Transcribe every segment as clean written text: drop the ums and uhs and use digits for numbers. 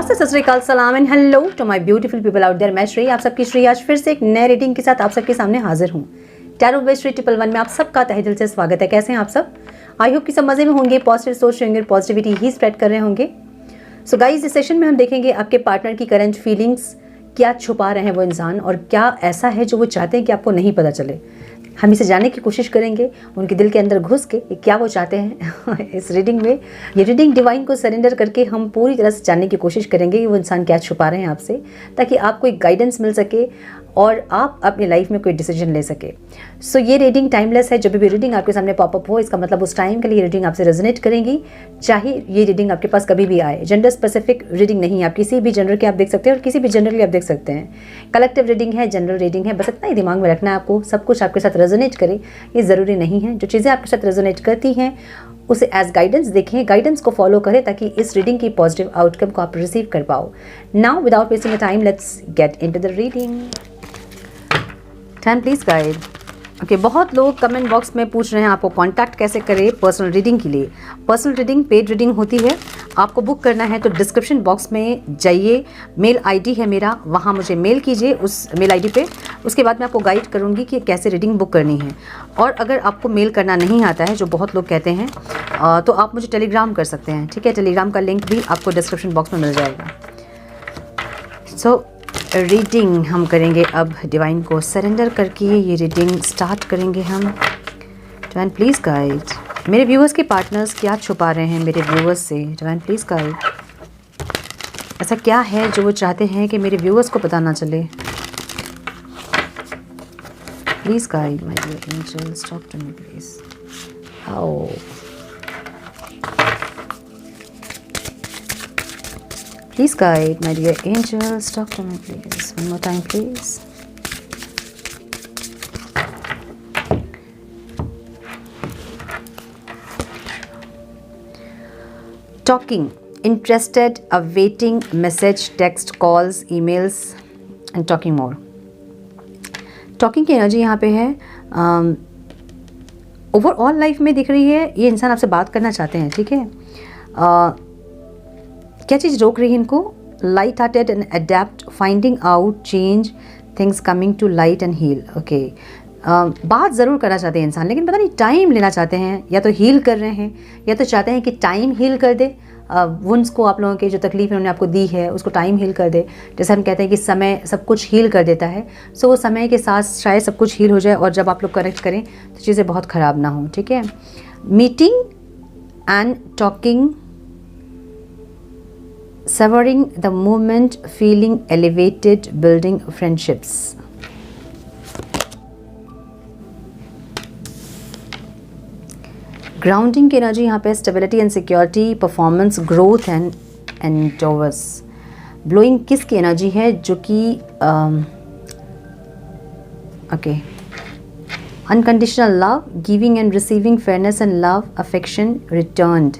नमस्ते, सत श्री अकाल, सलाम and hello to my beautiful people out there. मैं श्री, आप सबकी श्री आज फिर से एक नए रीडिंग के साथ आप सबके सामने हाजिर हूँ। टैरो बाय श्री 111 में आप सबका तहे दिल से स्वागत है। कैसे हैं आप सब? आई होप कि सब मजे में होंगे, पॉजिटिव सोच रहे होंगे, पॉजिटिविटी ही स्प्रेड कर रहे होंगे। सो गाइज, इस सेशन में हम देखेंगे आपके पार्टनर की करंट फीलिंग्स, क्या छुपा रहे हैं वो इंसान और क्या ऐसा है जो वो चाहते हैं कि आपको नहीं पता चले। हम इसे जानने की कोशिश करेंगे, उनके दिल के अंदर घुस के क्या वो चाहते हैं। इस रीडिंग में ये रीडिंग डिवाइन को सरेंडर करके हम पूरी तरह से जानने की कोशिश करेंगे कि वो इंसान क्या छुपा रहे हैं आपसे, ताकि आपको एक गाइडेंस मिल सके और आप अपनी लाइफ में कोई डिसीजन ले सके। सो ये रीडिंग टाइमलेस है। जब भी रीडिंग आपके सामने पॉपअप हो, इसका मतलब उस टाइम के लिए रीडिंग आपसे रेजोनेट करेंगी, चाहे ये रीडिंग आपके पास कभी भी आए। जेंडर स्पेसिफिक रीडिंग नहीं है, आप किसी भी जेंडर के आप देख सकते हैं और किसी भी जेंडर के आप देख सकते हैं। कलेक्टिव रीडिंग है, जनरल रीडिंग है, बस इतना ही दिमाग में रखना है आपको। सब कुछ आपके साथ रेजोनेट करे ये ज़रूरी नहीं है। जो चीज़ें आपके साथ रेजोनेट करती हैं उसे एज गाइडेंस देखें, गाइडेंस को फॉलो करें ताकि इस रीडिंग की पॉजिटिव आउटकम को आप रिसीव कर पाओ। Now without wasting time, let's get into the reading. Time please guide. Okay, बहुत लोग कमेंट बॉक्स में पूछ रहे हैं आपको कांटेक्ट कैसे करें पर्सनल रीडिंग के लिए। पर्सनल रीडिंग पेड रीडिंग होती है। आपको बुक करना है तो डिस्क्रिप्शन बॉक्स में जाइए, मेल आईडी है मेरा, वहाँ मुझे मेल कीजिए उस मेल आईडी पे। उसके बाद मैं आपको गाइड करूँगी कि कैसे रीडिंग बुक करनी है। और अगर आपको मेल करना नहीं आता है, जो बहुत लोग कहते हैं, तो आप मुझे टेलीग्राम कर सकते हैं। ठीक है, टेलीग्राम का लिंक भी आपको डिस्क्रिप्शन बॉक्स में मिल जाएगा। सो रीडिंग हम करेंगे अब डिवाइन को सरेंडर करके। ये रीडिंग स्टार्ट करेंगे हम। डिवाइन प्लीज़ गाइड, मेरे व्यूअर्स के पार्टनर्स क्या छुपा रहे हैं मेरे व्यूअर्स से। डिवाइन प्लीज़ गाइड, ऐसा क्या है जो वो चाहते हैं कि मेरे व्यूअर्स को पता ना चले। Please guide my dear angels, talk to me please. How Please guide, my dear angels, talk to me please. One more time, please. Talking, interested, awaiting message, text, calls, emails and talking more. Talking की energy यहाँ पे है। Overall life में दिख रही है ये इंसान आपसे बात करना चाहते हैं। ठीक है, क्या चीज़ रोक रही है इनको? Light hearted and adept, finding out, change, things coming to light and heal. Okay, बात ज़रूर करना चाहते हैं इंसान, लेकिन पता नहीं टाइम लेना चाहते हैं। या तो हील कर रहे हैं या तो चाहते हैं कि टाइम हील कर दे वुंड्स को, आप लोगों के जो तकलीफ उन्होंने आपको दी है उसको टाइम हील कर दे। जैसे हम कहते हैं कि समय सब कुछ हील कर देता है। सो वो समय के साथ शायद सब कुछ हील हो जाए और जब आप लोग करेक्ट करें तो चीज़ें बहुत ख़राब ना हों। ठीक है, meeting and talking, savoring the moment, feeling elevated, building friendships. Grounding की एनर्जी यहाँ पे stability and security, performance, growth and endeavours. Blowing kiss की एनर्जी है जो कि okay, unconditional love, giving and receiving, fairness and love, affection, returned,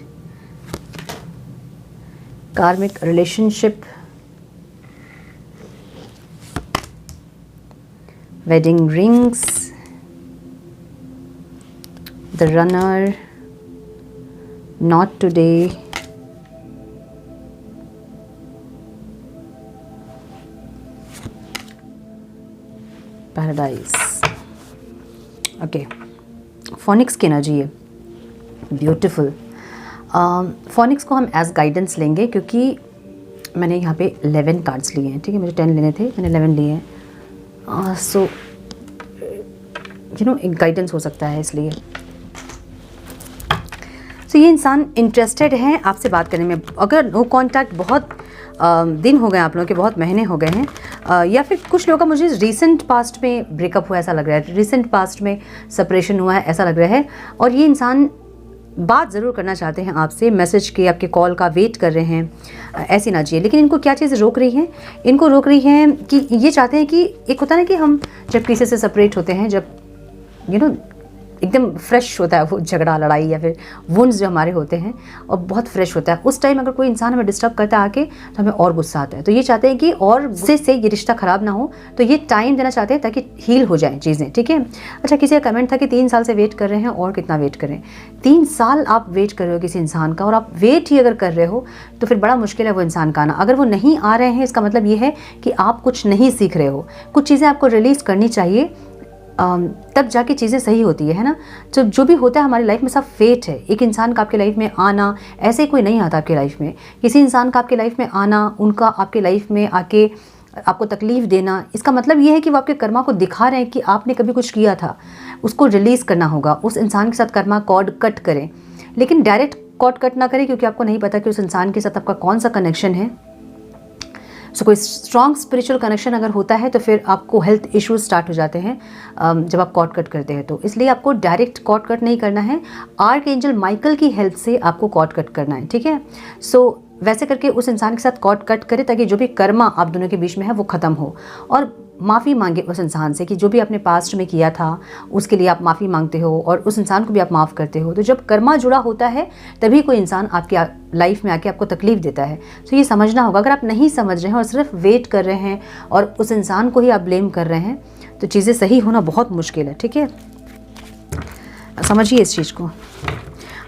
karmic relationship, wedding rings, the runner, not today, paradise. Okay, phoenix की energy है, beautiful. Phoenix को हम as guidance लेंगे क्योंकि मैंने यहाँ पे 11 कार्ड्स लिए हैं। ठीक है, मुझे 10 लेने थे, मैंने 11 लिए हैं। सो यू नो एक गाइडेंस हो सकता है इसलिए। सो ये इंसान इंटरेस्टेड है आपसे बात करने में। अगर नो कांटेक्ट बहुत दिन हो गए आप लोगों के, बहुत महीने हो गए हैं, या फिर कुछ लोगों का मुझे रिसेंट पास्ट में ब्रेकअप हुआ ऐसा लग रहा है, रिसेंट पास्ट में सेपरेशन हुआ है ऐसा लग रहा है, और ये इंसान बात ज़रूर करना चाहते हैं आपसे, मैसेज के, आपके कॉल का वेट कर रहे हैं, ऐसी ना चाहिए। लेकिन इनको क्या चीज़ रोक रही है? इनको रोक रही है कि ये चाहते हैं कि एक होता है ना कि हम जब किसी से सेपरेट होते हैं, जब यू नो एकदम फ्रेश होता है वो झगड़ा लड़ाई या फिर वुंड्स जो हमारे होते हैं, और बहुत फ्रेश होता है। उस टाइम अगर कोई इंसान हमें डिस्टर्ब करता है आके तो हमें और गुस्सा आता है। तो ये चाहते हैं कि और से ये रिश्ता ख़राब ना हो, तो ये टाइम देना चाहते हैं ताकि हील हो जाए चीज़ें, ठीक है। अच्छा, किसी का कमेंट था कि 3 साल से वेट कर रहे हैं, और कितना वेट करें। 3 साल आप वेट कर रहे हो किसी इंसान का, और आप वेट ही अगर कर रहे हो तो फिर बड़ा मुश्किल है वो इंसान का आना। अगर वो नहीं आ रहे हैं, इसका मतलब ये है कि आप कुछ नहीं सीख रहे हो। कुछ चीज़ें आपको रिलीज़ करनी चाहिए, तब जाके चीज़ें सही होती है ना। तो जो भी होता है हमारी लाइफ में सब फेट है। एक इंसान का आपके लाइफ में आना, ऐसे कोई नहीं आता आपके लाइफ में। किसी इंसान का आपके लाइफ में आना, उनका आपके लाइफ में आके आपको तकलीफ़ देना, इसका मतलब ये है कि वो आपके कर्मा को दिखा रहे हैं कि आपने कभी कुछ किया था, उसको रिलीज़ करना होगा। उस इंसान के साथ कर्मा कॉर्ड कट करें, लेकिन डायरेक्ट कॉर्ड कट ना करें, क्योंकि आपको नहीं पता कि उस इंसान के साथ आपका कौन सा कनेक्शन है। सो कोई स्ट्रॉन्ग स्पिरिचुअल कनेक्शन अगर होता है तो फिर आपको हेल्थ इश्यूज स्टार्ट हो जाते हैं जब आप कॉर्ड कट करते हैं। तो इसलिए आपको डायरेक्ट कॉर्ड कट नहीं करना है, आर्क एंजल माइकल की हेल्प से आपको कॉर्ड कट करना है, ठीक है। सो वैसे करके उस इंसान के साथ कॉर्ड कट करें ताकि जो भी कर्मा आप दोनों के बीच में है वो ख़त्म हो, और माफ़ी मांगे उस इंसान से कि जो भी आपने पास्ट में किया था उसके लिए आप माफ़ी मांगते हो, और उस इंसान को भी आप माफ़ करते हो। तो जब कर्मा जुड़ा होता है तभी कोई इंसान आपकी लाइफ में आके आपको तकलीफ़ देता है। तो ये समझना होगा। अगर आप नहीं समझ रहे हैं और सिर्फ वेट कर रहे हैं और उस इंसान को ही आप ब्लेम कर रहे हैं, तो चीज़ें सही होना बहुत मुश्किल है, ठीक है। समझिए इस चीज़ को।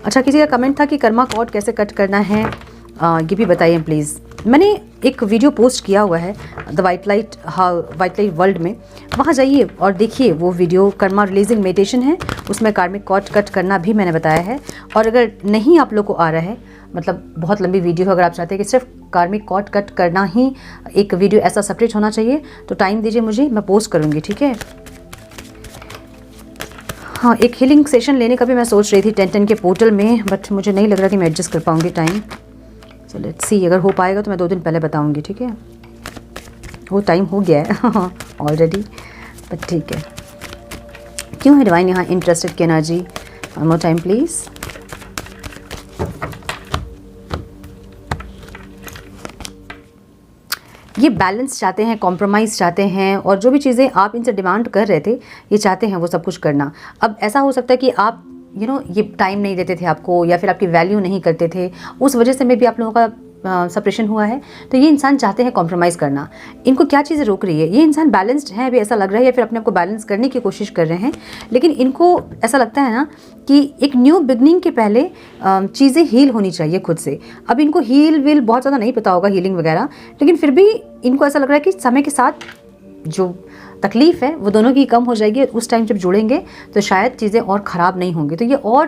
अच्छा, किसी का कमेंट था कि कर्मा कॉर्ड कैसे कट करना है, ये भी बताइए प्लीज़। मैंने एक वीडियो पोस्ट किया हुआ है द वाइट लाइट वर्ल्ड में, वहाँ जाइए और देखिए वो वीडियो। कर्मा रिलीजिंग मेडिटेशन है, उसमें कार्मिक कॉर्ड कट करना भी मैंने बताया है। और अगर नहीं आप लोग को आ रहा है, मतलब बहुत लंबी वीडियो है, अगर आप चाहते हैं कि सिर्फ कार्मिक कॉर्ड कट करना ही एक वीडियो ऐसा सेपरेट होना चाहिए, तो टाइम दीजिए मुझे, मैं पोस्ट करूँगी, ठीक है। हाँ, एक हीलिंग सेशन लेने का भी मैं सोच रही थी 10 के पोर्टल में, बट मुझे नहीं लग रहा कि मैं एडजस्ट कर पाऊँगी टाइम। सो लेट्स सी, अगर हो पाएगा तो मैं 2 दिन पहले बताऊंगी, ठीक है। वो टाइम हो गया है ऑलरेडी, बट ठीक है। क्यों है डिवाइन यहाँ इंटरेस्टेड की energy? One more time please. ये बैलेंस चाहते हैं, कॉम्प्रोमाइज़ चाहते हैं, और जो भी चीज़ें आप इनसे डिमांड कर रहे थे ये चाहते हैं वो सब कुछ करना। अब ऐसा हो सकता है कि आप ये टाइम नहीं देते थे आपको, या फिर आपकी वैल्यू नहीं करते थे, उस वजह से में भी आप लोगों का सेपरेशन हुआ है। तो ये इंसान चाहते हैं कॉम्प्रोमाइज़ करना। इनको क्या चीज़ें रोक रही है? ये इंसान बैलेंस्ड है अभी, ऐसा लग रहा है, या फिर अपने आप को बैलेंस करने की कोशिश कर रहे हैं, लेकिन इनको ऐसा लगता है ना कि एक न्यू बिगनिंग के पहले चीज़ें हील होनी चाहिए खुद से। अब इनको हील विल बहुत ज़्यादा नहीं पता होगा, हीलिंग वगैरह, लेकिन फिर भी इनको ऐसा लग रहा है कि समय के साथ जो तकलीफ़ है वो दोनों की कम हो जाएगी। उस टाइम जब जुड़ेंगे तो शायद चीज़ें और ख़राब नहीं होंगी। तो ये और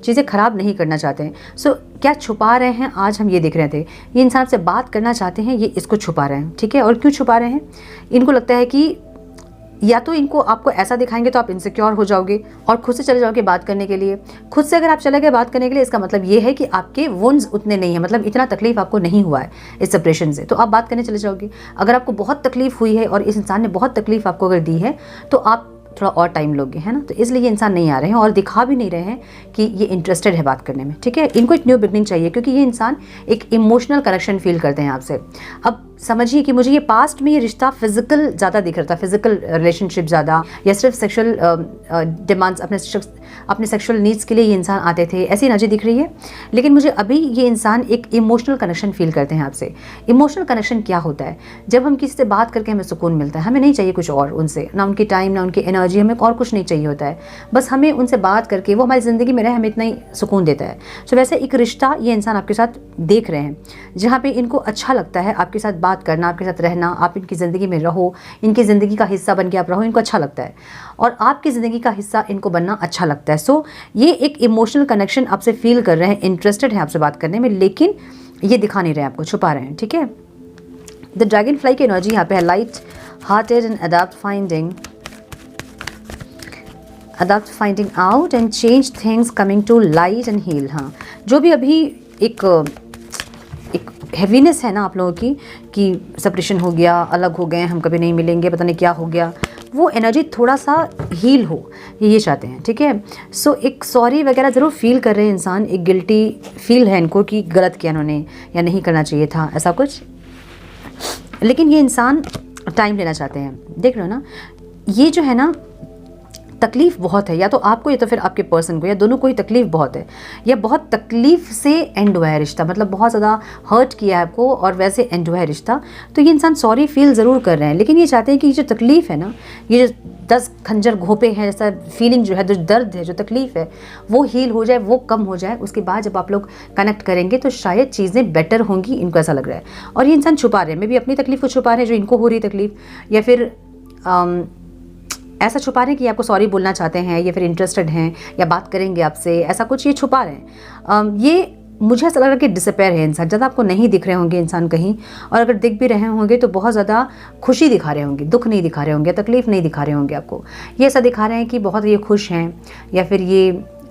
चीज़ें ख़राब नहीं करना चाहते हैं। सो क्या छुपा रहे हैं, आज हम ये देख रहे थे। ये इंसान से बात करना चाहते हैं, ये इसको छुपा रहे हैं, ठीक है। और क्यों छुपा रहे हैं? इनको लगता है कि या तो इनको आपको ऐसा दिखाएंगे तो आप इनसिक्योर हो जाओगे और खुद से चले जाओगे बात करने के लिए। खुद से अगर आप चले गए बात करने के लिए, इसका मतलब ये है कि आपके वुंड्स उतने नहीं है, मतलब इतना तकलीफ आपको नहीं हुआ है इस सेपरेशन से, तो आप बात करने चले जाओगे। अगर आपको बहुत तकलीफ हुई है और इस इंसान ने बहुत तकलीफ आपको अगर दी है, तो आप थोड़ा और टाइम लोगे, है ना। तो इसलिए ये इंसान नहीं आ रहे हैं और दिखा भी नहीं रहे हैं कि ये इंटरेस्टेड है बात करने में, ठीक है। इनको एक न्यू बिगनिंग चाहिए, क्योंकि ये इंसान एक इमोशनल कनेक्शन फील करते हैं आपसे। अब समझिए कि मुझे ये पास्ट में ये रिश्ता फिजिकल ज़्यादा दिख रहा था, फिजिकल रिलेशनशिप ज़्यादा, या सिर्फ सेक्सुअल डिमांड्स, अपने सेक्सुअल नीड्स के लिए ये इंसान आते थे, ऐसी एनर्जी दिख रही है। लेकिन मुझे अभी ये इंसान एक इमोशनल कनेक्शन फील करते हैं आपसे। इमोशनल कनेक्शन क्या होता है? जब हम किसी से बात करके हमें सुकून मिलता है, हमें नहीं चाहिए कुछ और उनसे, ना उनकी टाइम, ना उनकी एनर्जी, हमें और कुछ नहीं चाहिए होता है। बस हमें उनसे बात करके वो हमारी ज़िंदगी में रहे, हमें इतना ही सुकून देता है। सो वैसे एक रिश्ता ये इंसान आपके साथ देख रहे हैं, जहाँ पे इनको अच्छा लगता है आपके साथ बात करना, आपके साथ रहना, आप इनकी ज़िंदगी में रहो, इनकी ज़िंदगी का हिस्सा बन के आप रहो, इनको अच्छा लगता है, और आपकी ज़िंदगी का हिस्सा इनको बनना अच्छा लगता है। सो ये एक इमोशनल कनेक्शन आपसे फील कर रहे हैं, इंटरेस्टेड है आपसे बात करने में, लेकिन ये दिखा नहीं रहे हैं आपको, छुपा रहे हैं, ठीक है। द ड्रैगन फ्लाई की एनर्जी यहाँ पे है, light hearted and adopt finding out and change things, coming to light and heal. हाँ, जो भी अभी एक हैवीनेस है ना आप लोगों की, कि सेपरेशन हो गया, अलग हो गए, हम कभी नहीं मिलेंगे, पता नहीं क्या हो गया, वो एनर्जी थोड़ा सा हील हो, ये चाहते हैं, ठीक है। सो एक सॉरी वगैरह ज़रूर फील कर रहे हैं इंसान, एक गिल्टी फील है इनको कि गलत किया इन्होंने या नहीं करना चाहिए था ऐसा कुछ, लेकिन ये इंसान टाइम लेना चाहते हैं। देख रहे हो ना, ये जो है ना तकलीफ़ बहुत है, या तो आपको या तो फिर आपके पर्सन को, या दोनों को ही तकलीफ़ बहुत है, या बहुत तकलीफ़ से एंड हुआ है रिश्ता, मतलब बहुत ज़्यादा हर्ट किया है आपको और वैसे एंड हुआ है रिश्ता। तो ये इंसान सॉरी फील ज़रूर कर रहे हैं, लेकिन ये चाहते हैं कि ये जो तकलीफ़ है ना, ये जो 10 खंजर घोंपे हैं जैसा फीलिंग जो है, जो दर्द है, जो तकलीफ़ है, वो हील हो जाए, वो कम हो जाए। उसके बाद जब आप लोग कनेक्ट करेंगे तो शायद चीज़ें बेटर होंगी, इनको ऐसा लग रहा है। और ये इंसान छुपा रहे हैं, मे भी अपनी तकलीफ़ को छुपा रहे हैं जो इनको हो रही तकलीफ़, या फिर ऐसा छुपा रहे हैं कि आपको सॉरी बोलना चाहते हैं, या फिर इंटरेस्टेड हैं या बात करेंगे आपसे, ऐसा कुछ ये छुपा रहे हैं। ये मुझे ऐसा लग रहा है कि डिसअपेयर है इंसान, ज़्यादा आपको नहीं दिख रहे होंगे इंसान कहीं, और अगर दिख भी रहे होंगे तो बहुत ज़्यादा खुशी दिखा रहे होंगे, दुख नहीं दिखा रहे होंगे, तकलीफ़ नहीं दिखा रहे होंगे आपको। ये ऐसा दिखा रहे हैं कि बहुत ये खुश हैं, या फिर ये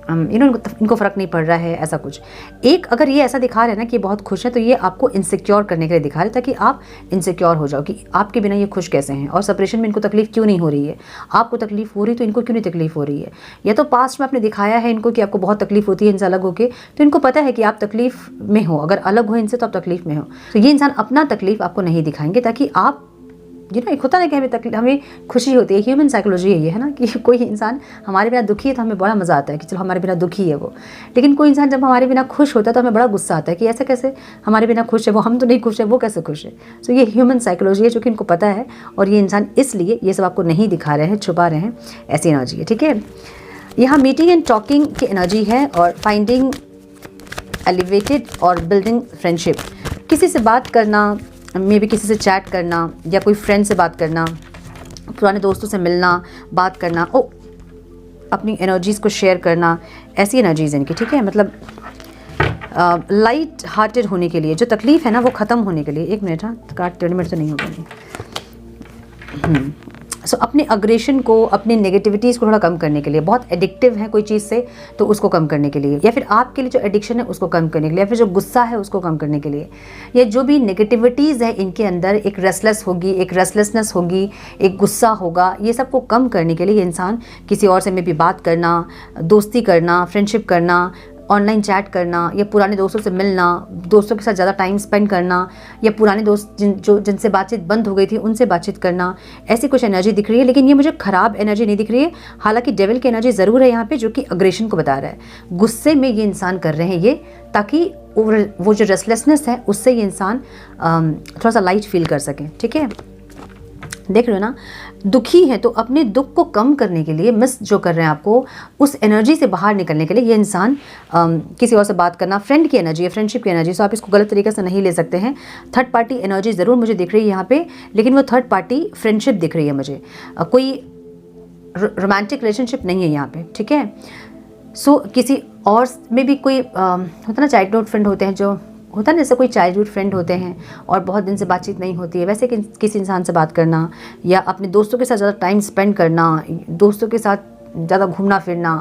इनको फ़र्क नहीं पड़ रहा है, ऐसा कुछ। एक अगर ये ऐसा दिखा रहे हैं ना कि बहुत खुश है, तो ये आपको इनसिक्योर करने के लिए दिखा रहे हैं, ताकि आप इनसिक्योर हो जाओ कि आपके बिना ये खुश कैसे हैं, और सेपरेशन में इनको तकलीफ़ क्यों नहीं हो रही है। आपको तकलीफ़ हो रही तो इनको क्यों नहीं तकलीफ़ हो रही है। या तो पास्ट में आपने दिखाया है इनको कि आपको बहुत तकलीफ़ होती है इनसे अलग होकर, तो इनको पता है कि आप तकलीफ़ में हो, अगर अलग हो इनसे तो आप तकलीफ़ में हो। तो ये इंसान अपना तकलीफ़ आपको नहीं दिखाएंगे, ताकि आप एक होता नहीं कि हमें खुशी होती है, ह्यूमन साइकोलॉजी है ये, है ना, कि कोई इंसान हमारे बिना दुखी है तो हमें बड़ा मज़ा आता है कि चलो हमारे बिना दुखी है वो। लेकिन कोई इंसान जब हमारे बिना खुश होता है तो हमें बड़ा गुस्सा आता है कि ऐसे कैसे हमारे बिना खुश है वो, हम तो नहीं खुश है, वो कैसे खुश है। सो ये ह्यूमन साइकोलॉजी है जो कि इनको पता है, और ये इंसान इसलिए ये सब आपको नहीं दिखा रहे हैं, छुपा रहे हैं, ऐसी एनर्जी है। ठीक है, यहाँ मीटिंग एंड टॉकिंग की एनर्जी है, और फाइंडिंग एलिवेटेड और बिल्डिंग फ्रेंडशिप, किसी से बात करना, मे भी किसी से चैट करना, या कोई फ्रेंड से बात करना, पुराने दोस्तों से मिलना, बात करना, अपनी एनर्जीज़ को शेयर करना, ऐसी एनर्जीज़ इनकी। ठीक है, मतलब लाइट हार्टेड होने के लिए, जो तकलीफ़ है ना वो ख़त्म होने के लिए। 1 मिनट, हाँ, काट 30 मिनट तो नहीं होगा। सो अपने अग्रेशन को, अपनी नेगेटिविटीज़ को थोड़ा कम करने के लिए, बहुत एडिक्टिव है कोई चीज़ से तो उसको कम करने के लिए, या फिर आपके लिए जो एडिक्शन है उसको कम करने के लिए, या फिर जो गुस्सा है उसको कम करने के लिए, या जो भी नेगेटिविटीज़ है इनके अंदर, एक रेस्टलेस होगी, एक रेस्टलेसनेस होगी, एक गुस्सा होगा, ये सब को कम करने के लिए इंसान किसी और से में भी बात करना, दोस्ती करना, फ्रेंडशिप करना, ऑनलाइन चैट करना, या पुराने दोस्तों से मिलना, दोस्तों के साथ ज़्यादा टाइम स्पेंड करना, या पुराने दोस्त जिनसे बातचीत बंद हो गई थी उनसे बातचीत करना, ऐसी कुछ एनर्जी दिख रही है। लेकिन ये मुझे ख़राब एनर्जी नहीं दिख रही है। हालांकि डेविल की एनर्जी ज़रूर है यहाँ पे, जो कि अग्रेशन को बता रहा है। गुस्से में ये इंसान कर रहे हैं ये, ताकि वो जो रेस्टलेसनेस है उससे ये इंसान थोड़ा सा लाइट फील कर सकें। ठीक है, देख रहे हो ना, दुखी है तो अपने दुख को कम करने के लिए, मिस जो कर रहे हैं आपको, उस एनर्जी से बाहर निकलने के लिए ये इंसान किसी और से बात करना, फ्रेंड की एनर्जी है, फ्रेंडशिप की एनर्जी। सो आप इसको गलत तरीके से नहीं ले सकते हैं। थर्ड पार्टी एनर्जी ज़रूर मुझे दिख रही है यहाँ पे, लेकिन वो थर्ड पार्टी फ्रेंडशिप दिख रही है मुझे, कोई रोमांटिक रिलेशनशिप नहीं है यहाँ पे। ठीक है, सो किसी और में भी कोई होता ना, चाइल्डहुड फ्रेंड होते हैं, जो होता है ना, जैसे कोई चाइल्डहुड फ्रेंड होते हैं और बहुत दिन से बातचीत नहीं होती है, वैसे किसी इंसान से बात करना, या अपने दोस्तों के साथ ज़्यादा टाइम स्पेंड करना, दोस्तों के साथ ज़्यादा घूमना फिरना,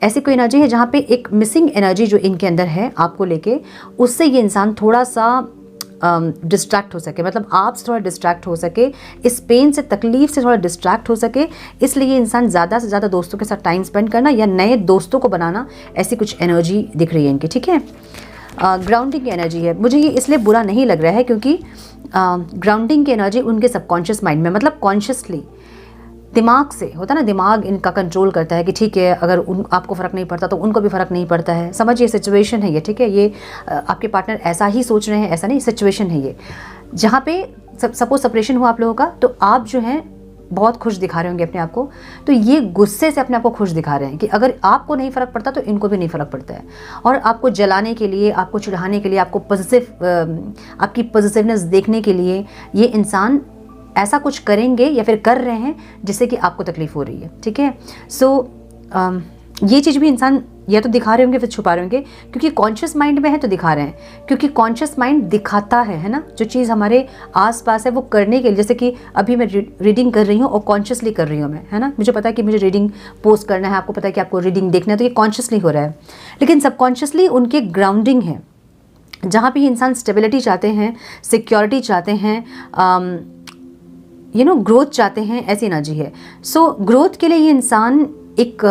ऐसी कोई एनर्जी है जहाँ पे एक मिसिंग एनर्जी जो इनके अंदर है आपको लेके, उससे ये इंसान थोड़ा सा डिस्ट्रैक्ट हो सके, मतलब आपसे थोड़ा डिस्ट्रैक्ट हो सके, इस पेन से, तकलीफ़ से थोड़ा डिस्ट्रैक्ट हो सके। इसलिए ये इंसान ज़्यादा से ज़्यादा दोस्तों के साथ टाइम स्पेंड करना या नए दोस्तों को बनाना, ऐसी कुछ एनर्जी दिख रही है इनकी। ठीक है, ग्राउंडिंग की एनर्जी है। मुझे ये इसलिए बुरा नहीं लग रहा है क्योंकि ग्राउंडिंग की एनर्जी उनके सबकॉन्शियस माइंड में, मतलब कॉन्शियसली दिमाग से होता है ना, दिमाग इनका कंट्रोल करता है कि ठीक है, अगर आपको फ़र्क नहीं पड़ता तो उनको भी फ़र्क नहीं पड़ता है। समझिए सिचुएशन है ये। ठीक है, ये आपके पार्टनर ऐसा ही सोच रहे हैं, ऐसा नहीं, सिचुएशन है ये, जहाँ पे सपोज सेपरेशन हुआ आप लोगों का, तो आप जो हैं बहुत खुश दिखा रहे होंगे अपने आप को, तो ये गुस्से से अपने आप को खुश दिखा रहे हैं कि अगर आपको नहीं फ़र्क पड़ता तो इनको भी नहीं फ़र्क पड़ता है। और आपको जलाने के लिए, आपको चिढ़ाने के लिए, आपको आपकी पॉजिटिवनेस देखने के लिए ये इंसान ऐसा कुछ करेंगे या फिर कर रहे हैं जिससे कि आपको तकलीफ़ हो रही है। ठीक है, सो ये चीज़ भी इंसान या तो दिखा रहे होंगे फिर छुपा रहे होंगे, क्योंकि कॉन्शियस माइंड में है तो दिखा रहे हैं, क्योंकि कॉन्शियस माइंड दिखाता है ना, जो चीज़ हमारे आसपास है वो करने के लिए। जैसे कि अभी मैं रीडिंग कर रही हूँ और कॉन्शियसली कर रही हूँ मैं, है ना, मुझे पता है कि मुझे रीडिंग पोस्ट करना है, आपको पता है कि आपको रीडिंग देखना है, तो ये कॉन्शियसली हो रहा है। लेकिन सबकॉन्शियसली उनकी ग्राउंडिंग है, जहाँ पर इंसान स्टेबिलिटी चाहते हैं, सिक्योरिटी चाहते हैं, ग्रोथ चाहते हैं, ऐसी एनर्जी है। सो ग्रोथ के लिए ये इंसान एक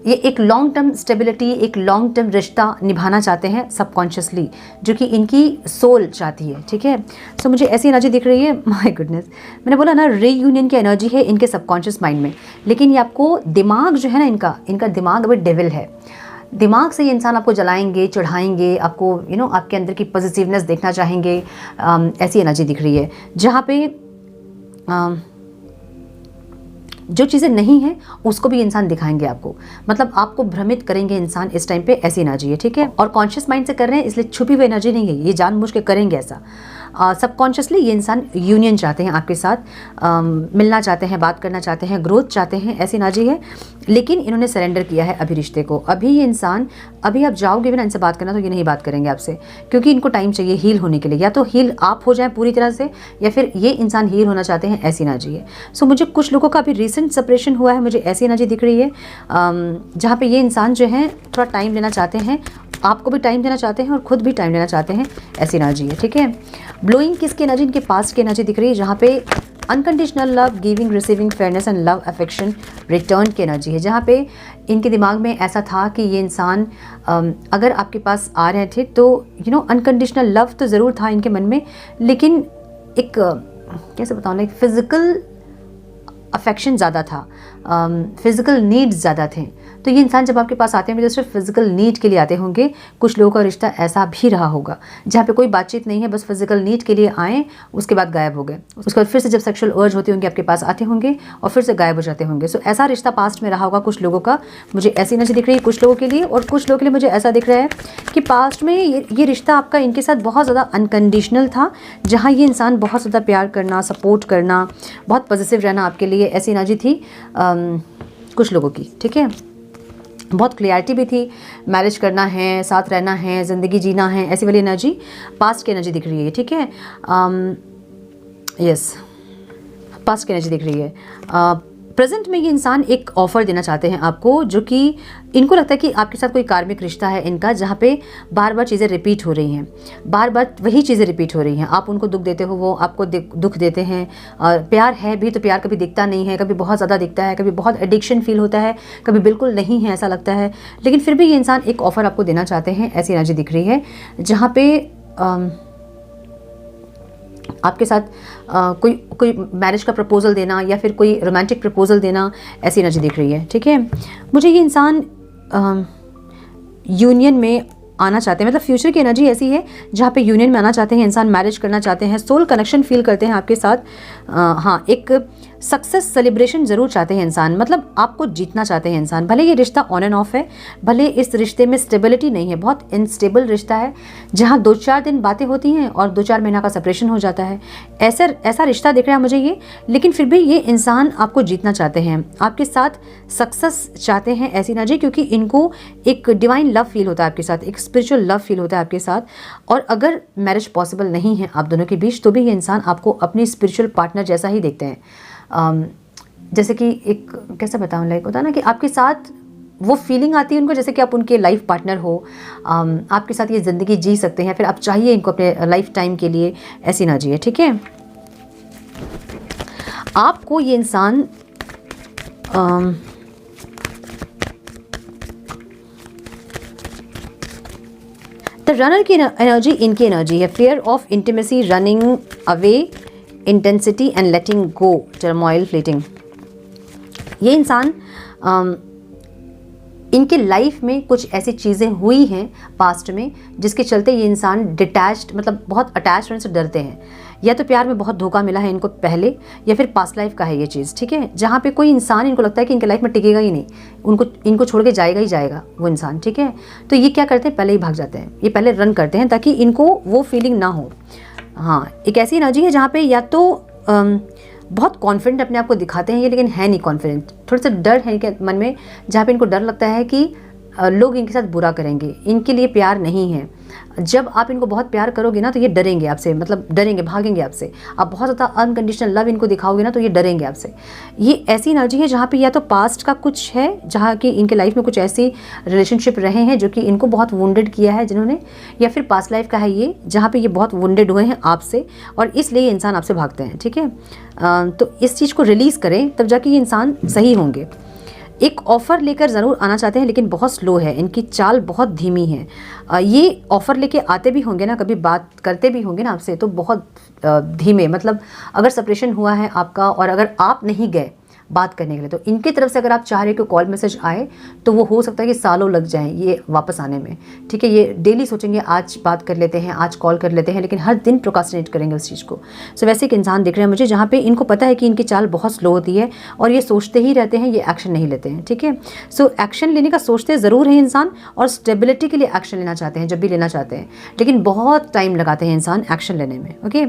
ये एक लॉन्ग टर्म स्टेबिलिटी, एक लॉन्ग टर्म रिश्ता निभाना चाहते हैं सबकॉन्शियसली, जो कि इनकी सोल चाहती है, ठीक है। सो मुझे ऐसी एनर्जी दिख रही है, माय गुडनेस, मैंने बोला ना रीयूनियन की एनर्जी है इनके सबकॉन्शियस माइंड में। लेकिन ये आपको दिमाग जो है ना, इनका दिमाग अभी डेविल है। दिमाग से ये इंसान आपको जलाएंगे, चढ़ाएंगे, आपको आपके अंदर की पॉजिटिवनेस देखना चाहेंगे। ऐसी एनर्जी दिख रही है जहाँ पे जो चीज़ें नहीं हैं उसको भी इंसान दिखाएंगे आपको, मतलब आपको भ्रमित करेंगे इंसान इस टाइम पे। ऐसी एनर्जी है, ठीक है। और कॉन्शियस माइंड से कर रहे हैं इसलिए छुपी हुई एनर्जी नहीं है, ये जानबूझ के करेंगे ऐसा। सबकॉन्शियसली ये इंसान यूनियन चाहते हैं आपके साथ, मिलना चाहते हैं, बात करना चाहते हैं, ग्रोथ चाहते हैं, ऐसी एनर्जी है। लेकिन इन्होंने सरेंडर किया है अभी रिश्ते को। अभी ये इंसान, अभी आप जाओगे भी ना इनसे बात करना तो ये नहीं बात करेंगे आपसे, क्योंकि इनको टाइम चाहिए हील होने के लिए। या तो हील आप हो जाए पूरी तरह से, या फिर ये इंसान हील होना चाहते हैं, ऐसी एनर्जी है। सो मुझे कुछ लोगों का अभी रिसेंट सेपरेशन हुआ है, मुझे ऐसी एनर्जी दिख रही है जहाँ पे ये इंसान जो है थोड़ा टाइम लेना चाहते हैं, आपको भी टाइम देना चाहते हैं और खुद भी टाइम लेना चाहते हैं, ऐसी एनर्जी है, ठीक है। ब्लोइंग किसकी एनर्जी, इनके पास्ट की एनर्जी दिख रही है, जहाँ पे unconditional love, giving, receiving, fairness and love, affection, return की एनर्जी है। जहाँ पे इनके दिमाग में ऐसा था कि ये इंसान अगर आपके पास आ रहे थे तो अनकंडीशनल लव तो ज़रूर था इनके मन में, लेकिन एक कैसे बताऊँ, लाइक फिज़िकल अफेक्शन ज़्यादा था, फिज़िकल नीड्स ज़्यादा थे। तो ये इंसान जब आपके पास आते हैं तो सिर्फ फिज़िकल नीड के लिए आते होंगे। कुछ लोगों का रिश्ता ऐसा भी रहा होगा जहाँ पे कोई बातचीत नहीं है, बस फिज़िकल नीड के लिए आए, उसके बाद गायब हो गए। उसके बाद फिर से जब सेक्सुअल अर्ज होती होंगी आपके पास आते होंगे और फिर से गायब हो जाते होंगे। सो ऐसा रिश्ता पास्ट में रहा होगा कुछ लोगों का, मुझे ऐसी एनर्जी दिख रही है कुछ लोगों के लिए। और कुछ लोगों के लिए मुझे ऐसा दिख रहा है कि पास्ट में ये रिश्ता आपका इनके साथ बहुत ज़्यादा अनकंडीशनल था, जहाँ ये इंसान बहुत ज़्यादा प्यार करना, सपोर्ट करना, बहुत पॉजिटिव रहना आपके लिए, ऐसी एनर्जी थी कुछ लोगों की, ठीक है। बहुत क्लियरिटी भी थी, मैरिज करना है, साथ रहना है, ज़िंदगी जीना है, ऐसी वाली एनर्जी पास्ट की एनर्जी दिख रही है, ठीक है। यस, पास्ट की एनर्जी दिख रही है। प्रेजेंट में ये इंसान एक ऑफ़र देना चाहते हैं आपको, जो कि इनको लगता है कि आपके साथ कोई कार्मिक रिश्ता है इनका, जहाँ पे बार बार चीज़ें रिपीट हो रही हैं, बार बार वही चीज़ें रिपीट हो रही हैं। आप उनको दुख देते हो, वो आपको दुख देते हैं। और प्यार है भी तो प्यार कभी दिखता नहीं है, कभी बहुत ज़्यादा दिखता है, कभी बहुत एडिक्शन फील होता है, कभी बिल्कुल नहीं है ऐसा लगता है। लेकिन फिर भी ये इंसान एक ऑफ़र आपको देना चाहते हैं, ऐसी एनर्जी दिख रही है, जहाँ पे आपके साथ कोई मैरिज का प्रपोजल देना या फिर कोई रोमांटिक प्रपोजल देना, ऐसी एनर्जी दिख रही है, ठीक है। मुझे ये इंसान यूनियन में आना चाहते हैं, मतलब फ्यूचर की एनर्जी ऐसी है जहाँ पे यूनियन में आना चाहते हैं इंसान, मैरिज करना चाहते हैं, सोल कनेक्शन फील करते हैं आपके साथ। हाँ, एक सक्सेस सेलिब्रेशन ज़रूर चाहते हैं इंसान, मतलब आपको जीतना चाहते हैं इंसान। भले ये रिश्ता ऑन एंड ऑफ है, भले इस रिश्ते में स्टेबिलिटी नहीं है, बहुत इनस्टेबल रिश्ता है, जहाँ 2-4 दिन बातें होती हैं और 2-4 महीना का सेपरेशन हो जाता है, ऐसा रिश्ता दिख रहा है मुझे ये। लेकिन फिर भी ये इंसान आपको जीतना चाहते हैं, आपके साथ सक्सेस चाहते हैं, ऐसी एनर्जी, क्योंकि इनको एक डिवाइन लव फील होता है आपके साथ, एक स्पिरिचुअल लव फील होता है आपके साथ। और अगर मैरिज पॉसिबल नहीं है आप दोनों के बीच, तो भी ये इंसान आपको अपनी स्पिरिचुअल पार्टनर जैसा ही देखते हैं। जैसे कि एक कैसे बताऊँ, लाइक होता है ना कि आपके साथ वो फीलिंग आती है उनको जैसे कि आप उनके लाइफ पार्टनर हो, आपके साथ ये ज़िंदगी जी सकते हैं, फिर आप चाहिए इनको अपने लाइफ टाइम के लिए, ऐसी एनर्जी है, ठीक है। आपको ये इंसान द रनर की एनर्जी इनकी एनर्जी है, fear of intimacy, running away, intensity and letting go, turmoil, fleeting. ये इंसान इनके लाइफ में कुछ ऐसी चीज़ें हुई हैं पास्ट में जिसके चलते ये इंसान डिटैच्ड, मतलब बहुत अटैच होने से डरते हैं। या तो प्यार में बहुत धोखा मिला है इनको पहले, या फिर पास्ट लाइफ का है ये चीज़, ठीक है, जहाँ पे कोई इंसान इनको लगता है कि इनके लाइफ में टिकेगा ही नहीं, इनको छोड़ के जाएगा ही जाएगा वो इंसान, ठीक है। तो ये क्या करते हैं, पहले ही भाग जाते हैं, ये पहले रन करते हैं ताकि इनको वो फीलिंग ना हो। हाँ, एक ऐसी एनर्जी है जहाँ पे या तो बहुत कॉन्फिडेंट अपने आप को दिखाते हैं ये, लेकिन है नहीं कॉन्फिडेंट, थोड़ा सा डर है इनके मन में, जहाँ पे इनको डर लगता है कि लोग इनके साथ बुरा करेंगे, इनके लिए प्यार नहीं है। जब आप इनको बहुत प्यार करोगे ना तो ये डरेंगे आपसे, मतलब डरेंगे, भागेंगे आपसे। आप बहुत ज़्यादा अनकंडीशनल लव इनको दिखाओगे ना तो ये डरेंगे आपसे। ये ऐसी एनर्जी है जहाँ पे या तो पास्ट का कुछ है, जहाँ कि इनके लाइफ में कुछ ऐसी रिलेशनशिप रहे हैं जो कि इनको बहुत वुंडेड किया है जिन्होंने, या फिर पास्ट लाइफ का है ये जहाँ पे ये बहुत वुंडेड हुए हैं आपसे और इसलिए ये इंसान आपसे भागते हैं, ठीक है। तो इस चीज़ को रिलीज़ करें तब जाके ये इंसान सही होंगे। एक ऑफ़र लेकर ज़रूर आना चाहते हैं, लेकिन बहुत स्लो है, इनकी चाल बहुत धीमी है। ये ऑफ़र लेके आते भी होंगे ना, कभी बात करते भी होंगे ना आपसे, तो बहुत धीमे, मतलब अगर सेपरेशन हुआ है आपका और अगर आप नहीं गए बात करने के लिए, तो इनकी तरफ से अगर आप चाह रहे हो कि कॉल मैसेज आए, तो वो हो सकता है कि सालों लग जाएं ये वापस आने में। ठीक है, ये डेली सोचेंगे आज बात कर लेते हैं, आज कॉल कर लेते हैं, लेकिन हर दिन प्रोक्रास्टिनेट करेंगे उस चीज़ को। सो वैसे एक इंसान दिख रहे हैं मुझे जहाँ पे इनको पता है कि इनकी चाल बहुत स्लो होती है और ये सोचते ही रहते हैं, ये एक्शन नहीं लेते हैं। ठीक है, सो एक्शन लेने का सोचते ज़रूर है इंसान, और स्टेबिलिटी के लिए एक्शन लेना चाहते हैं जब भी लेना चाहते हैं, लेकिन बहुत टाइम लगाते हैं इंसान एक्शन लेने में। ओके,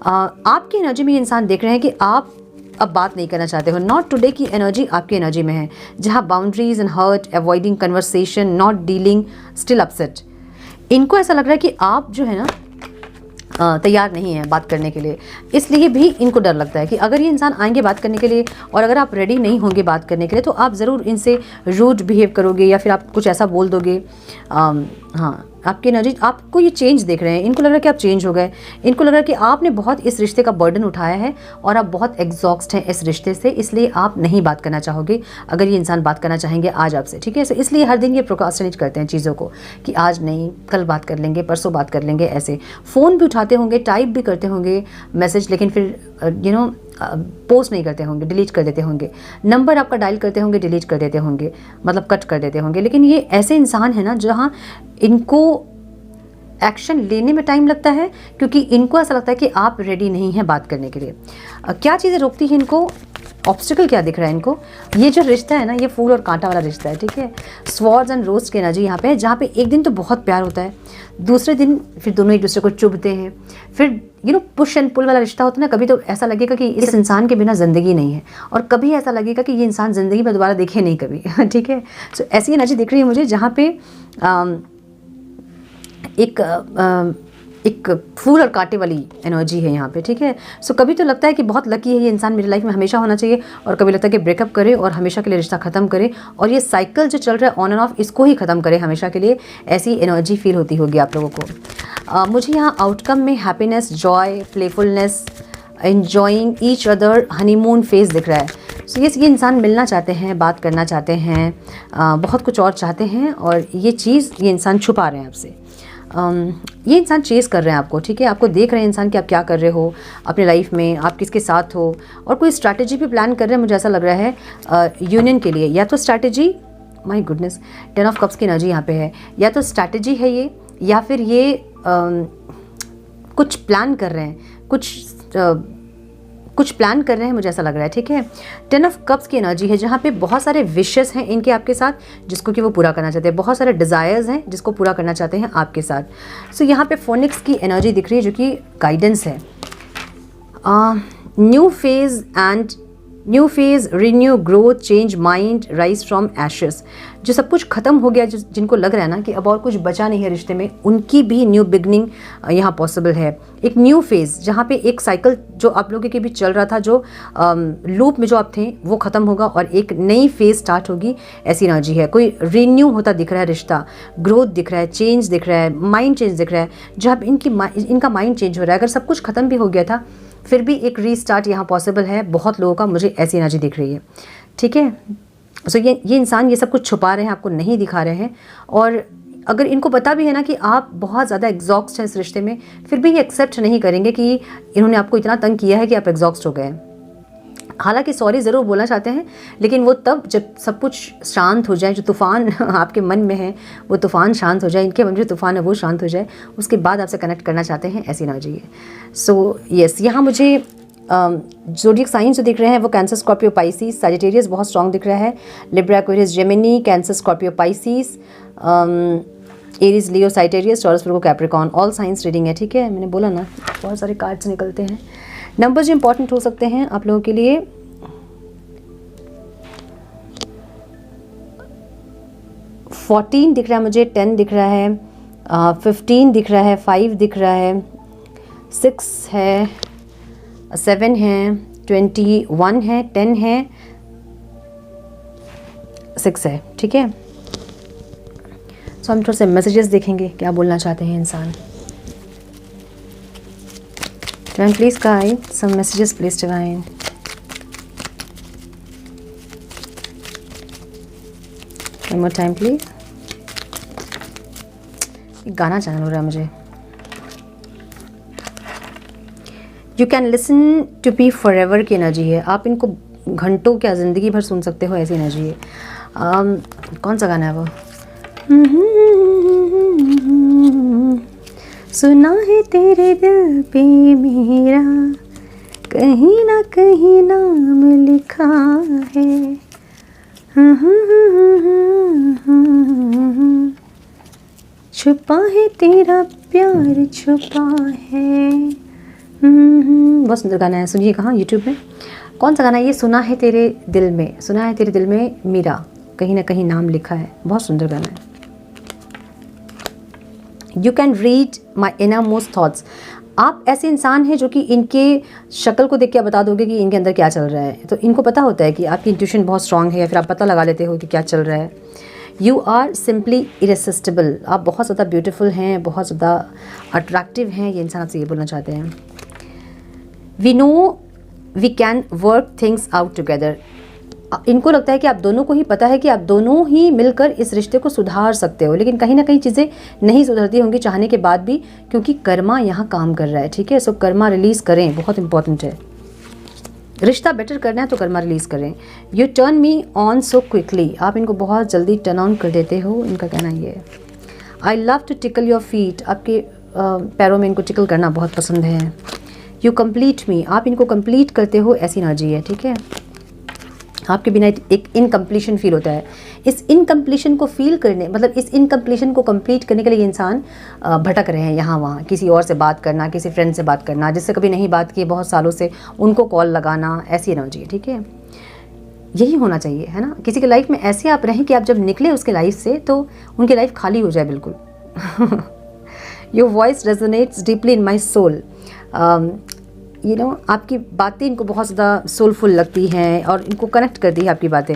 आपकी एनर्जी में ये इंसान देख रहे हैं कि आप अब बात नहीं करना चाहते हो। नॉट टुडे की एनर्जी आपकी एनर्जी में है, जहाँ boundaries and hurt, avoiding conversation, not dealing, still upset. इनको ऐसा लग रहा है कि आप जो है ना तैयार नहीं है बात करने के लिए, इसलिए भी इनको डर लगता है कि अगर ये इंसान आएंगे बात करने के लिए और अगर आप रेडी नहीं होंगे बात करने के लिए, तो आप ज़रूर इनसे रूड बिहेव करोगे या फिर आप कुछ ऐसा बोल दोगे। हाँ, आपकी एनर्जी, आपको ये चेंज देख रहे हैं, इनको लग रहा है कि आप चेंज हो गए, इनको लग रहा है कि आपने बहुत इस रिश्ते का बर्डन उठाया है और आप बहुत एग्जॉस्ट हैं इस रिश्ते से, इसलिए आप नहीं बात करना चाहोगे अगर ये इंसान बात करना चाहेंगे आज आपसे। ठीक है, इसलिए हर दिन ये प्रोक्रास्टिनेट करते हैं चीज़ों को कि आज नहीं, कल बात कर लेंगे, परसों बात कर लेंगे। ऐसे फ़ोन भी उठाते होंगे, टाइप भी करते होंगे मैसेज, लेकिन फिर पोस्ट नहीं करते होंगे, डिलीट कर देते होंगे। नंबर आपका डायल करते होंगे, डिलीट कर देते होंगे, मतलब कट कर देते होंगे। लेकिन ये ऐसे इंसान है ना जहाँ इनको एक्शन लेने में टाइम लगता है, क्योंकि इनको ऐसा लगता है कि आप रेडी नहीं हैं बात करने के लिए। क्या चीज़ें रोकती हैं इनको, ऑब्स्टिकल क्या दिख रहा है इनको? ये जो रिश्ता है ना, ये फूल और कांटा वाला रिश्ता है। ठीक है, स्वॉर्ड्स एंड रोज़ की एनर्जी यहाँ पे है, जहाँ पे एक दिन तो बहुत प्यार होता है, दूसरे दिन फिर दोनों एक दूसरे को चुभते हैं, फिर पुश एंड पुल वाला रिश्ता होता है ना। कभी तो ऐसा लगेगा कि इस इंसान के बिना ज़िंदगी नहीं है, और कभी ऐसा लगेगा कि ये इंसान ज़िंदगी में दोबारा देखे नहीं कभी। ठीक है, सो ऐसी एनर्जी दिख रही है मुझे, जहाँ पे एक फूल और कांटे वाली एनर्जी है यहाँ पे। ठीक है, सो कभी तो लगता है कि बहुत लकी है ये इंसान मेरी लाइफ में हमेशा होना चाहिए, और कभी लगता है कि ब्रेकअप करे और हमेशा के लिए रिश्ता ख़त्म करे, और ये साइकिल जो चल रहा है ऑन एंड ऑफ, इसको ही ख़त्म करे हमेशा के लिए। ऐसी एनर्जी फील होती होगी आप लोगों को। मुझे यहाँ आउटकम में happiness, Joy, playfulness, enjoying each other, honeymoon phase दिख रहा है। सो ये इंसान मिलना चाहते हैं, बात करना चाहते हैं, बहुत कुछ और चाहते हैं, और ये चीज़ ये इंसान छुपा रहे हैं आपसे। ये इंसान चेस कर रहे हैं आपको। ठीक है, आपको देख रहे हैं इंसान कि आप क्या कर रहे हो अपनी लाइफ में, आप किसके साथ हो, और कोई स्ट्रैटेजी भी प्लान कर रहे हैं। मुझे ऐसा लग रहा है यूनियन के लिए, या तो strategy, my goodness, 10 of cups की एनर्जी यहाँ पे है, या तो स्ट्रैटेजी है ये, या फिर ये कुछ प्लान कर रहे हैं, कुछ प्लान कर रहे हैं, मुझे ऐसा लग रहा है। ठीक है, 10 ऑफ कप्स की एनर्जी है, जहाँ पे बहुत सारे विशेस हैं इनके आपके साथ, जिसको कि वो पूरा करना चाहते हैं, बहुत सारे डिज़ायर्स हैं जिसको पूरा करना चाहते हैं आपके साथ। सो यहाँ पे फोनिक्स की एनर्जी दिख रही है, जो कि गाइडेंस है। New phase, renew, growth, change, mind, rise from ashes. जो सब कुछ ख़त्म हो गया, जिनको लग रहा है ना कि अब और कुछ बचा नहीं है रिश्ते में, उनकी भी न्यू बिगनिंग यहाँ पॉसिबल है। एक न्यू फेज़, जहाँ पे एक साइकिल जो आप लोगों के बीच चल रहा था, जो लूप में जो आप थे, वो ख़त्म होगा और एक नई फेज़ स्टार्ट होगी, ऐसी एनर्जी है। कोई रिन्यू होता दिख रहा है रिश्ता, ग्रोथ दिख रहा है, चेंज दिख रहा है, माइंड चेंज दिख रहा है। जब इनका माइंड चेंज हो रहा है, अगर सब कुछ ख़त्म भी हो गया था, फिर भी एक रीस्टार्ट यहाँ पॉसिबल है बहुत लोगों का, मुझे ऐसी एनर्जी दिख रही है। ठीक है, सो ये इंसान ये सब कुछ छुपा रहे हैं, आपको नहीं दिखा रहे हैं, और अगर इनको पता भी है ना कि आप बहुत ज़्यादा एग्जॉस्ट हैं इस रिश्ते में, फिर भी ये एक्सेप्ट नहीं करेंगे कि इन्होंने आपको इतना तंग किया है कि आप एग्जॉस्ट हो गए। हालांकि सॉरी ज़रूर बोलना चाहते हैं, लेकिन वो तब जब सब कुछ शांत हो जाए, जो तूफ़ान आपके मन में है वो तूफ़ान शांत हो जाए, इनके मन में जो तूफ़ान है वो शांत हो जाए, उसके बाद आपसे कनेक्ट करना चाहते हैं, ऐसी एनर्जी है। सो यस, यहाँ मुझे ज़ोडिएक साइंस जो दिख रहे हैं वो कैंसर, स्कॉर्पियो, पाइसिस, सजिटेरियस बहुत स्ट्रॉन्ग दिख रहा है, Libra, Aquarius, Gemini, Cancer, Scorpio, Pisces, Aries, Leo, Sagittarius, Taurus, Virgo, Capricorn, all science reading है। ठीक है, मैंने बोला ना बहुत सारे कार्ड्स निकलते हैं। नंबर्स जो इंपॉर्टेंट हो सकते हैं आप लोगों के लिए, 14 दिख रहा है मुझे, 10 दिख रहा है, 15 दिख रहा है, 5 दिख रहा है, 6 है, 7 है, 21 है, 10 है, 6 है। ठीक है, सो हम थोड़े से मैसेजेस देखेंगे, क्या बोलना चाहते हैं इंसान। Divine, please guide some messages, please Divine. One more time please. गाना चैनल हो रहा है मुझे। You can listen to be forever की एनर्जी है। आप इनको घंटों क्या ज़िंदगी भर सुन सकते हो, ऐसी एनर्जी है। कौन सा गाना है वो? सुना है तेरे दिल पे मेरा कहीं ना कहीं नाम लिखा है। छुपा है तेरा प्यार छुपा है। बहुत सुंदर गाना है, सुनिए कहाँ यूट्यूब में। कौन सा गाना है ये? सुना है तेरे दिल में, सुना है तेरे दिल में मेरा कहीं ना कहीं नाम लिखा है। बहुत सुंदर गाना है। You can read my inner most thoughts. आप ऐसे इंसान हैं जो कि इनके शक्ल को देख के आप बता दोगे कि इनके अंदर क्या चल रहा है। तो इनको पता होता है कि आपकी इंट्यूशन बहुत स्ट्रांग है, या फिर आप पता लगा लेते हो कि क्या चल रहा है। You are simply irresistible. आप बहुत ज़्यादा ब्यूटीफुल हैं, बहुत ज़्यादा अट्रैक्टिव हैं। ये इंसान आपसे ये बोलना चाहते हैं। We know we can work things out together. इनको लगता है कि आप दोनों को ही पता है कि आप दोनों ही मिलकर इस रिश्ते को सुधार सकते हो, लेकिन कहीं ना कहीं चीज़ें नहीं सुधरती होंगी चाहने के बाद भी, क्योंकि कर्मा यहाँ काम कर रहा है। ठीक है, सो कर्मा रिलीज़ करें, बहुत इंपॉर्टेंट है। रिश्ता बेटर करना है तो कर्मा रिलीज़ करें। U turn me on so quickly. आप इनको बहुत जल्दी टर्न ऑन कर देते हो, इनका कहना ये है। I love to tickle your feet. आपके पैरों में इनको टिकल करना बहुत पसंद है। You complete me. आप इनको कंप्लीट करते हो, ऐसी एनर्जी है। ठीक है, आपके बिना एक इनकम्प्लीशन फील होता है। इस इनकम्प्लीशन को फील करने, मतलब इस इनकम्प्लीशन को कंप्लीट करने के लिए ये इंसान भटक रहे हैं यहाँ वहाँ। किसी और से बात करना, किसी फ्रेंड से बात करना, जिससे कभी नहीं बात की बहुत सालों से, उनको कॉल लगाना, ऐसी एनर्जी है। ठीक है, यही होना चाहिए, है ना। किसी के लाइफ में ऐसे आप रहें कि आप जब निकले उसके लाइफ से तो उनकी लाइफ खाली हो जाए बिल्कुल। Your voice resonates deeply in my soul. You know, आपकी बातें इनको बहुत ज़्यादा सोलफुल लगती हैं और इनको कनेक्ट करती है आपकी बातें।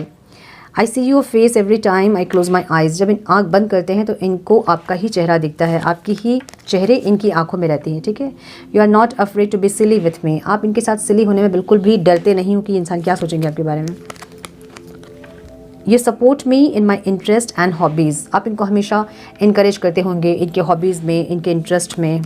I see your face every time I close my eyes. जब इन आँख बंद करते हैं तो इनको आपका ही चेहरा दिखता है, आपकी ही चेहरे इनकी आंखों में रहती हैं। ठीक है, you are not afraid to be silly with me. आप इनके साथ सिली होने में बिल्कुल भी डरते नहीं हो कि इंसान क्या सोचेंगे आपके बारे में। ये support me in my interest and hobbies. आप इनको हमेशा इनकरेज करते होंगे इनके हॉबीज़ में, इनके इंटरेस्ट में।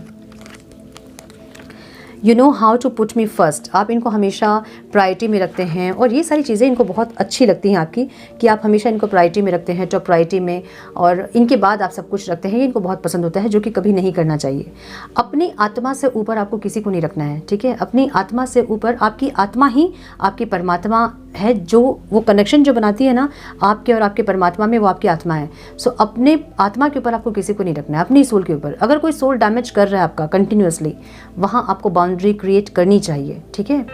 You know how to put me first. आप इनको हमेशा प्रायोरिटी में रखते हैं और ये सारी चीज़ें इनको बहुत अच्छी लगती हैं आपकी, कि आप हमेशा इनको प्रायोरिटी में रखते हैं, टॉप प्रायोरिटी में, और इनके बाद आप सब कुछ रखते हैं। ये इनको बहुत पसंद होता है, जो कि कभी नहीं करना चाहिए। अपनी आत्मा से ऊपर आपको किसी को नहीं रखना है। ठीक है, अपनी आत्मा से ऊपर आपकी आत्मा ही आपकी परमात्मा है। जो वो कनेक्शन जो बनाती है ना आपके और आपके परमात्मा में, वो आपकी आत्मा है। सो अपने आत्मा के ऊपर आपको किसी को नहीं रखना है, अपनी सोल के ऊपर। अगर कोई सोल डैमेज कर रहा है आपका कंटिन्यूसली, वहाँ आपको बाउंड्री क्रिएट करनी चाहिए। ठीक है,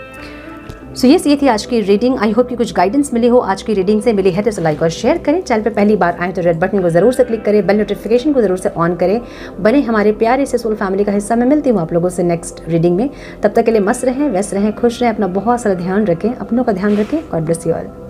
सो ये थी आज की रीडिंग। आई होप कि कुछ गाइडेंस मिली हो आज की रीडिंग से। मिली है तो लाइक और शेयर करें। चैनल पे पहली बार आए तो रेड बटन को ज़रूर से क्लिक करें, बेल नोटिफिकेशन को ज़रूर से ऑन करें। बने हमारे प्यारे से सोल फैमिली का हिस्सा। मैं मिलती हूँ आप लोगों से नेक्स्ट रीडिंग में। तब तक के लिए मस्त रहें, व्यस्त रहें, खुश रहें, अपना बहुत सारा ध्यान रखें, अपनों का ध्यान रखें। God bless you all.